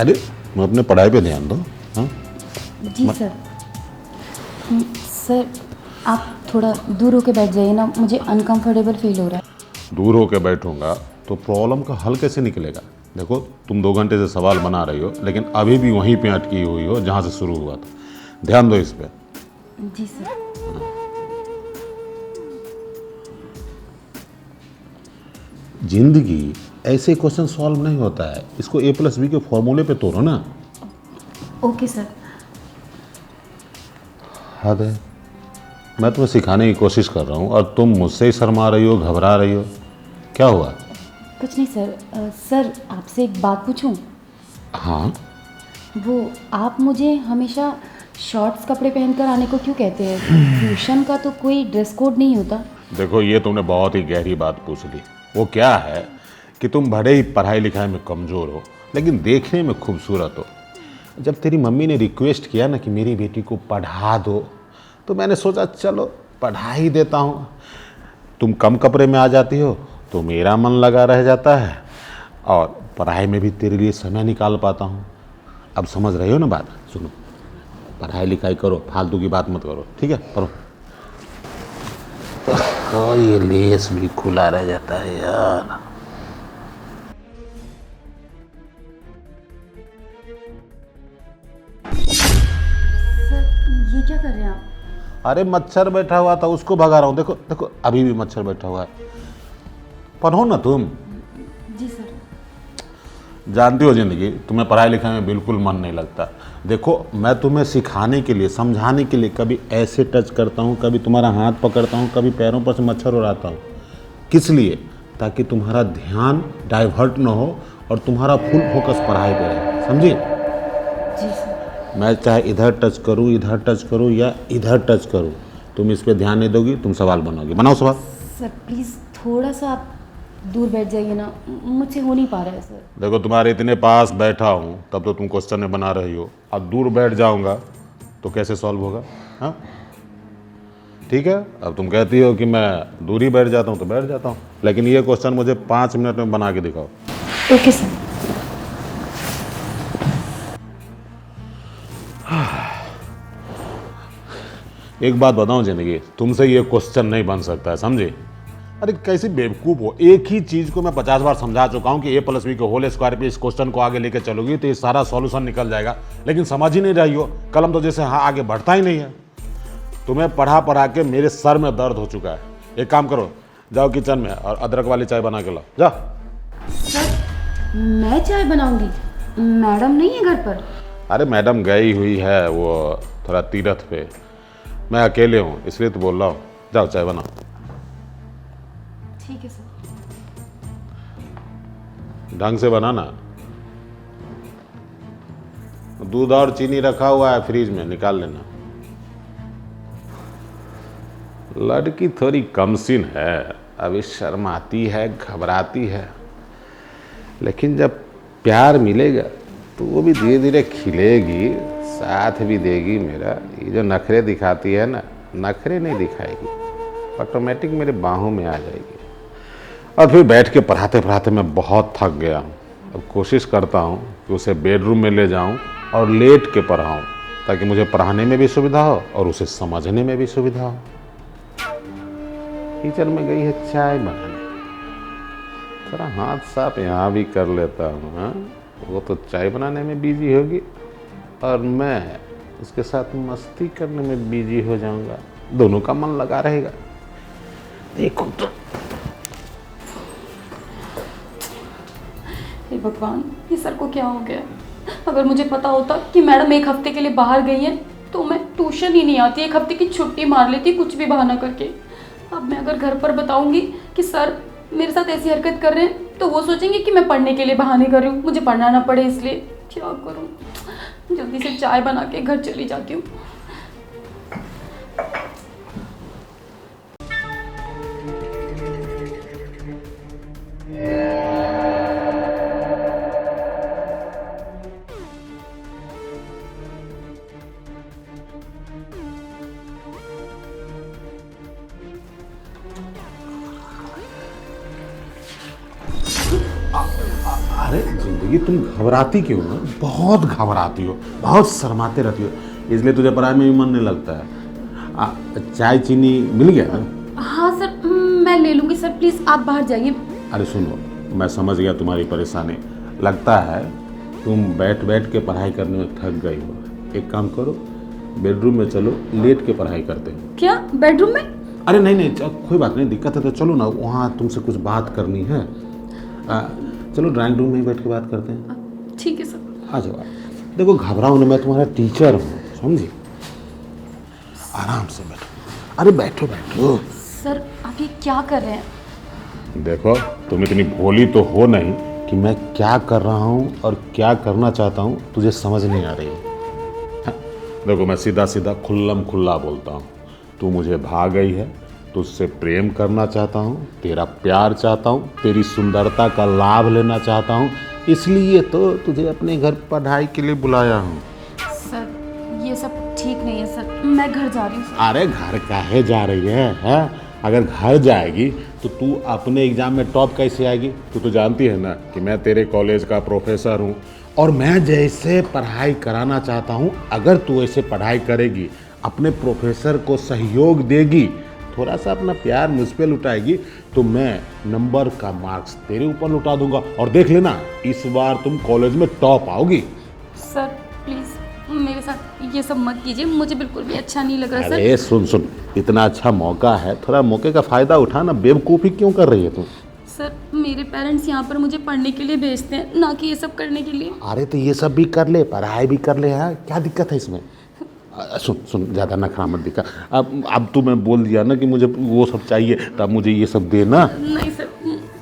अरे मैं अपने पढ़ाई पे ध्यान दो। हाँ जी सर। सर आप थोड़ा दूर होके बैठ जाइए ना, मुझे अनकंफर्टेबल फील हो रहा है। दूर होके बैठूंगा तो प्रॉब्लम का हल कैसे निकलेगा? देखो तुम 2 घंटे से सवाल बना रही हो लेकिन अभी भी वहीं पे अटकी हुई हो जहाँ से शुरू हुआ था। ध्यान दो इस पे। जी सर। जिंदगी ऐसे क्वेश्चन सॉल्व नहीं होता है, इसको A+B के फॉर्मूले पे तोड़ो ना। Okay sir. हद है, मैं तुम्हें सिखाने की कोशिश कर रहा हूँ और तुम मुझसे ही शर्मा रही हो, घबरा रही हो। क्या हुआ? कुछ नहीं सर। सर आपसे एक बात पूछूं? हाँ वो आप मुझे हमेशा शॉर्ट्स कपड़े पहनकर आने को क्यों कहते हैं? ट्यूशन का तो कोई ड्रेस कोड नहीं होता। देखो ये तुमने बहुत ही गहरी बात पूछ ली। वो क्या है कि तुम भले ही पढ़ाई लिखाई में कमज़ोर हो लेकिन देखने में खूबसूरत हो। जब तेरी मम्मी ने रिक्वेस्ट किया ना कि मेरी बेटी को पढ़ा दो तो मैंने सोचा चलो पढ़ा ही देता हूँ। तुम कम कपड़े में आ जाती हो तो मेरा मन लगा रह जाता है और पढ़ाई में भी तेरे लिए समय निकाल पाता हूँ। अब समझ रहे हो ना बात? सुनो, पढ़ाई लिखाई करो, फालतू की बात मत करो, ठीक है? पढ़ो। तो ये लेस भी खुला रह जाता है यार। सर ये क्या कर रहे हैं आप? अरे मच्छर बैठा हुआ था उसको भगा रहा हूँ। देखो देखो अभी भी मच्छर बैठा हुआ है। पढ़ो ना तुम। जी सर। जानती हो जिंदगी तुम्हें पढ़ाई लिखाई में बिल्कुल मन नहीं लगता। देखो मैं तुम्हें सिखाने के लिए, समझाने के लिए कभी ऐसे टच करता हूँ, कभी तुम्हारा हाथ पकड़ता हूँ, कभी पैरों पर से मच्छर उड़ाता हूँ। किस लिए? ताकि तुम्हारा ध्यान डाइवर्ट ना हो और तुम्हारा फुल फोकस पढ़ाई पर रहे। समझी? जी सर। मैं चाहे इधर टच करूँ, इधर टच करूँ या इधर टच करूँ, तुम इस पर ध्यान नहीं दोगी, तुम सवाल बनाओगी। बनाओ सवाल। सर प्लीज़ थोड़ा सा आप दूर बैठ जाइए ना, मुझसे हो नहीं पा रहा है सर। देखो तुम्हारे इतने पास बैठा हूँ तब तो तुम क्वेश्चन में बना रही हो। अब दूर बैठ जाऊँगा तो कैसे सॉल्व होगा? हाँ ठीक है, अब तुम कहती हो कि मैं दूरी बैठ जाता हूँ तो बैठ जाता हूँ, लेकिन ये क्वेश्चन मुझे 5 मिनट में बना के दिखाओ। Okay sir. एक बात बताऊं जिंदगी, तुमसे ये क्वेश्चन नहीं बन सकता है, समझे? अरे कैसी बेवकूफ़ हो। एक ही चीज़ को मैं 50 बार समझा चुका हूँ कि A+B के होल स्क्वायर पे इस क्वेश्चन को आगे लेके चलोगी तो ये सारा सॉल्यूशन निकल जाएगा, लेकिन समझ ही नहीं रही हो। कलम तो जैसे हाँ आगे बढ़ता ही नहीं है। तुम्हें पढ़ा पढ़ा के मेरे सर में दर्द हो चुका है। एक काम करो, जाओ किचन में और अदरक वाली चाय बना के लाओ। जा। सर मैं चाय बनाऊंगी, मैडम नहीं है घर पर? अरे मैडम गई हुई है वो थोड़ा तीरथ पे, मैं अकेले हूँ इसलिए तो बोल रहा हूँ। जाओ चाय बनाओ। ठीक है सर। ढंग से बनाना। दूध और चीनी रखा हुआ है फ्रिज में, निकाल लेना। लड़की थोड़ी कमसिन है, अभी शर्माती है, घबराती है, लेकिन जब प्यार मिलेगा तो वो भी धीरे धीरे खिलेगी, साथ भी देगी मेरा। ये जो नखरे दिखाती है ना, नखरे नहीं दिखाएगी, ऑटोमेटिक मेरे बाहों में आ जाएगी। और फिर बैठ के पढ़ाते पढ़ाते मैं बहुत थक गया हूँ। अब कोशिश करता हूँ कि उसे बेडरूम में ले जाऊँ और लेट के पढ़ाऊँ, ताकि मुझे पढ़ाने में भी सुविधा हो और उसे समझने में भी सुविधा हो। किचन में गई है चाय बनाने, थोड़ा हाथ साफ यहाँ भी कर लेता हूँ। हाँ वो तो चाय बनाने में बिजी होगी और मैं उसके साथ मस्ती करने में बिजी हो जाऊँगा, दोनों का मन लगा रहेगा। देखो तो हे भगवान, ये सर को क्या हो गया? अगर मुझे पता होता कि मैडम 1 हफ्ते के लिए बाहर गई है तो मैं ट्यूशन ही नहीं आती, 1 हफ्ते की छुट्टी मार लेती कुछ भी बहाना करके। अब मैं अगर घर पर बताऊंगी कि सर मेरे साथ ऐसी हरकत कर रहे हैं तो वो सोचेंगे कि मैं पढ़ने के लिए बहाने कर रही हूँ, मुझे पढ़ना ना पड़े इसलिए। क्या करूँ? जल्दी से चाय बना के घर चली जाती हूँ। अरे जिंदगी जिंदगी तुम घबराती क्यों हो? बहुत घबराती हो, बहुत शर्माते रहती हो, इसलिए तुझे पढ़ाई में भी मन नहीं लगता है। चाय चीनी मिल गया ना? हाँ सर, मैं ले लूँगी सर, प्लीज़ आप बाहर जाइए। अरे सुनो, मैं समझ गया तुम्हारी परेशानी। लगता है तुम बैठ बैठ के पढ़ाई करने में थक गई हो। एक काम करो, बेडरूम में चलो, लेट के पढ़ाई करते हैं। क्या बेडरूम में? अरे नहीं नहीं, कोई बात नहीं, दिक्कत है तो चलो ना, वहाँ तुमसे कुछ बात करनी है। चलो ड्राइंग रूम में ही बैठ के बात करते हैं। ठीक है सर। आ जाओ। देखो घबराओ ना, मैं तुम्हारा टीचर हूँ, समझी? आराम से बैठो। अरे बैठो बैठो। सर आप ये क्या कर रहे हैं? देखो तुम इतनी भोली तो हो नहीं कि मैं क्या कर रहा हूँ और क्या करना चाहता हूँ तुझे समझ नहीं आ रही है। हाँ, देखो मैं सीधा सीधा खुल्लम खुल्ला बोलता हूँ। तू मुझे भाग गई है, तुझसे प्रेम करना चाहता हूँ, तेरा प्यार चाहता हूँ, तेरी सुंदरता का लाभ लेना चाहता हूँ, इसलिए तो तुझे अपने घर पढ़ाई के लिए बुलाया हूँ। सर ये सब ठीक नहीं है सर, मैं घर जा रही हूँ सर। अरे घर काहे जा रही है? अगर घर जाएगी तो तू अपने एग्जाम में टॉप कैसे आएगी? तू तो जानती है ना कि मैं तेरे कॉलेज का प्रोफेसर हूँ और मैं जैसे पढ़ाई कराना चाहता हूँ, अगर तू ऐसे पढ़ाई करेगी, अपने प्रोफेसर को सहयोग देगी, थोड़ा सा अपना प्यार मुझ पे लुटाएगी, तो मैं नंबर का मार्क्स तेरे ऊपर लुटा दूंगा और देख लेना इस बार तुम कॉलेज में टॉप आओगी। सर प्लीज़ मेरे साथ ये सब मत कीजिए, मुझे बिल्कुल भी अच्छा नहीं लग रहा सर। अरे सुन सुन, इतना अच्छा मौका है, थोड़ा मौके का फ़ायदा उठाना। बेवकूफ़ी क्यों कर रही है तू? सर मेरे पेरेंट्स यहाँ पर मुझे पढ़ने के लिए भेजते हैं, ना कि ये सब करने के लिए। अरे तो ये सब भी कर ले, पढ़ाई भी कर ले, है क्या दिक्कत है इसमें? सुन सुन, ज़्यादा नखरा मत दिखा। अब तो मैं बोल दिया ना कि मुझे वो सब चाहिए, तब मुझे ये सब देना। नहीं सर,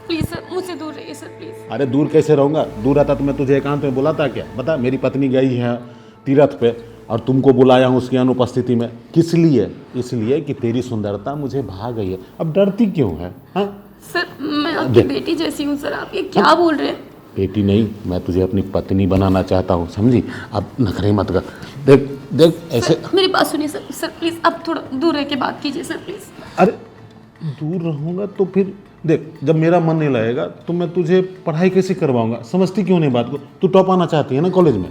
प्लीज़ सर मुझसे दूर रहिए सर, प्लीज़। अरे दूर कैसे रहूँगा? दूर रहता तो मैं तुझे एकांत में बुलाता क्या? बता, मेरी पत्नी गई है तीरथ पे और तुमको बुलाया हूँ उसकी अनुपस्थिति में। किस लिए? इसलिए कि तेरी सुंदरता मुझे भा गई है। अब डरती क्यों है? हाँ सर मैं आपकी बेटी जैसी हूँ सर, आप ये क्या बोल रहे हैं? बेटी नहीं, मैं तुझे अपनी पत्नी बनाना चाहता हूँ, समझी? अब नखरे मत कर। देख देख ऐसे। सर, मेरी बात सुनिए सर, सर प्लीज़ अब थोड़ा दूर रह के बात कीजिए सर, प्लीज़। अरे दूर रहूँगा तो फिर देख, जब मेरा मन नहीं लगेगा तो मैं तुझे पढ़ाई कैसे करवाऊँगा? समझती क्यों नहीं बात को? तू टॉप आना चाहती है ना कॉलेज में?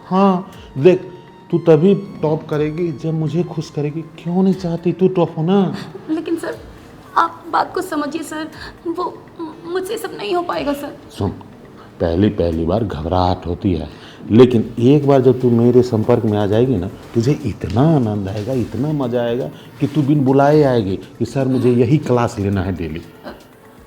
हाँ देख, तू तभी टॉप करेगी जब मुझे खुश करेगी। क्यों नहीं चाहती तू टॉप होना? लेकिन सर आप बात को समझिए सर, वो मुझसे सब नहीं हो पाएगा सर। सुन, पहली बार घबराहट होती है, लेकिन एक बार जब तू मेरे संपर्क में आ जाएगी ना, तुझे इतना आनंद आएगा, इतना मज़ा आएगा कि तू बिन बुलाए आएगी कि सर मुझे यही क्लास लेना है डेली।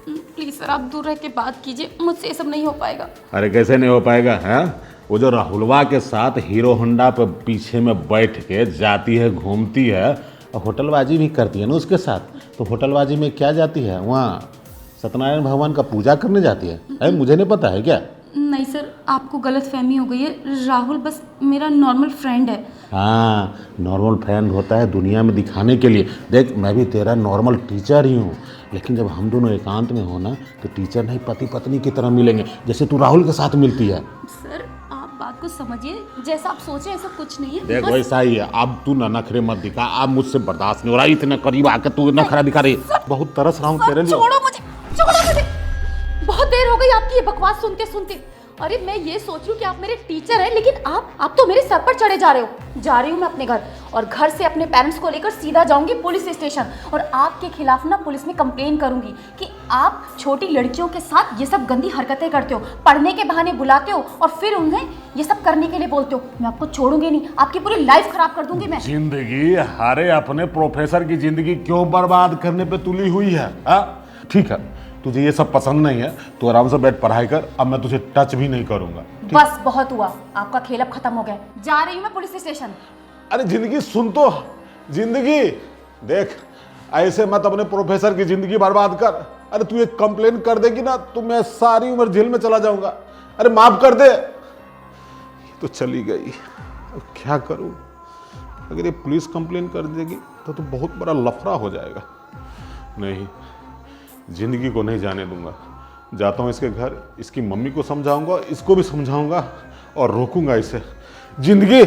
प्लीज़ सर आप दूर रह के बात कीजिए, मुझसे ये सब नहीं हो पाएगा। अरे कैसे नहीं हो पाएगा? है वो जो राहुलवा के साथ हीरो होंडा पे पीछे में बैठ के जाती है, घूमती है और होटलबाजी भी करती है ना उसके साथ। तो होटलबाजी में क्या जाती है? वहाँ सत्यनारायण भगवान का पूजा करने जाती है। अरे मुझे नहीं पता है क्या? नहीं सर, आपको गलत फहमी हो गई है, राहुल बस मेरा नॉर्मल फ्रेंड है। हाँ, नॉर्मल फ्रेंड होता है दुनिया में दिखाने के लिए। देख मैं भी तेरा नॉर्मल टीचर ही हूँ, लेकिन जब हम दोनों एकांत में हो ना, तो टीचर नहीं पति पत्नी की तरह मिलेंगे, जैसे तू राहुल के साथ मिलती है। सर आप बात को समझिए, जैसा आप सोचे ऐसा कुछ नहीं है। देख वैसा ही है। अब तू ना नखरे मत दिखा, अब मुझसे बर्दाश्त नहीं हो रहा। इतने करीब आके तू नखरा दिखा रही है। बहुत तरस रहा हूँ तेरे लिए। छोड़ो मुझे, छोड़ो मुझे। बहुत देर हो गई आपकी ये बकवास सुनते सुनते। अरे मैं ये सोच रही हूँ कि आप मेरे टीचर हैं, लेकिन आप तो मेरे सर पर चढ़े जा रहे हो। जा रही हूँ मैं अपने घर, और घर से अपने पेरेंट्स को लेकर सीधा जाऊंगी पुलिस स्टेशन, और आपके खिलाफ ना पुलिस में कंप्लेन करूंगी कि आप छोटी लड़कियों के साथ ये सब गंदी हरकतें करते हो, पढ़ने के बहाने बुलाते हो और फिर उन्हें ये सब करने के लिए बोलते हो। मैं आपको छोड़ूंगी नहीं, आपकी पूरी लाइफ खराब कर दूंगी मैं। जिंदगी हारे अपने प्रोफेसर की जिंदगी क्यों बर्बाद करने पे तुली हुई है? ठीक है, तुझे ये सब पसंद नहीं है तो आराम से बैठ पढ़ाई कर। अब मैं तुझे टच भी नहीं करूंगा। बस बहुत हुआ, आपका खेल अब खत्म हो गया। जा रही हूँ मैं पुलिस स्टेशन। अरे जिंदगी सुन तो, जिंदगी देख, ऐसे मत अपने प्रोफेसर की जिंदगी बर्बाद कर। अरे तू एक कंप्लेन कर देगी ना तो मैं सारी उम्र जेल में चला जाऊंगा। अरे माफ कर दे। तो चली गई, अब क्या करूं? अगर ये पुलिस कंप्लेन कर देगी तो बहुत बड़ा लफड़ा हो जाएगा। नहीं, जिंदगी को नहीं जाने दूंगा। जाता हूँ इसके घर, इसकी मम्मी को समझाऊंगा, इसको भी समझाऊंगा और रोकूंगा इसे। जिंदगी